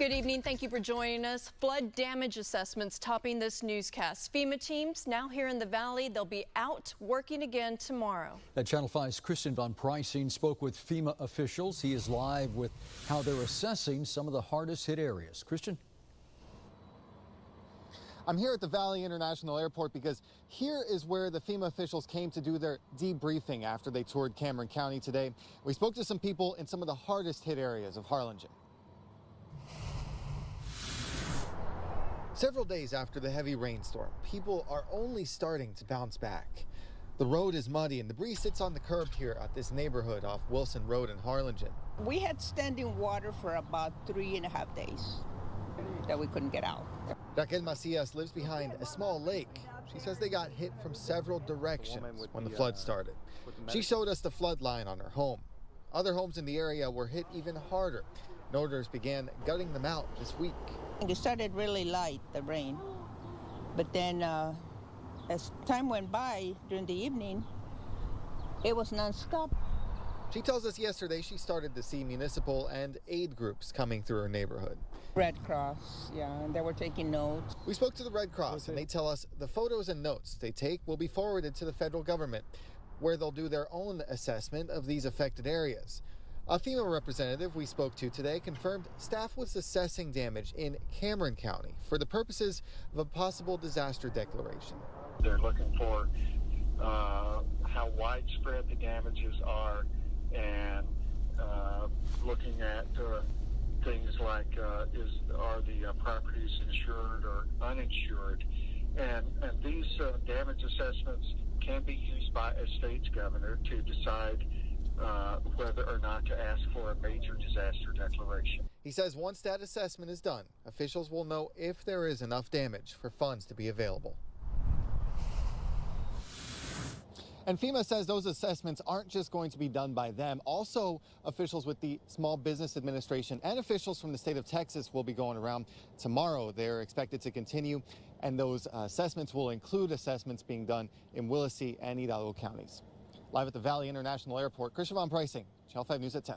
Good evening. Thank you for joining us. Flood damage assessments topping this newscast. FEMA teams now here in the valley. They'll be out working again tomorrow. Channel 5's Christian von Preissing spoke with FEMA officials. He is live with how they're assessing some of the hardest hit areas. Christian? I'm here at the Valley International Airport because here is where the FEMA officials came to do their debriefing after they toured Cameron County today. We spoke to some people in some of the hardest hit areas of Harlingen. Several days after the heavy rainstorm, people are only starting to bounce back. The road is muddy and debris sits on the curb here at this neighborhood off Wilson Road in Harlingen. We had standing water for about 3.5 days that we couldn't get out. Raquel Macias lives behind a small lake. She says they got hit from several directions when the flood started. She showed us the flood line on her home. Other homes in the area were hit even harder. Norders began gutting them out this week. It started really light, the rain, but then as time went by during the evening, it was nonstop. She tells us yesterday she started to see municipal and aid groups coming through her neighborhood. Red Cross, yeah, and they were taking notes. We spoke to the Red Cross and they tell us the photos and notes they take will be forwarded to the federal government, where they'll do their own assessment of these affected areas. A FEMA representative we spoke to today confirmed staff was assessing damage in Cameron County for the purposes of a possible disaster declaration. They're looking for how widespread the damages are and looking at things like are the properties insured or uninsured. And these damage assessments can be used by a state's governor to decide whether or not to ask for a major disaster declaration. He says once that assessment is done, officials will know if there is enough damage for funds to be available. And FEMA says those assessments aren't just going to be done by them. Also, officials with the Small Business Administration and officials from the state of Texas will be going around tomorrow. They're expected to continue, and those assessments will include assessments being done in Willacy and Hidalgo counties. Live at the Valley International Airport, Christian von Preissing, Channel 5 News at 10.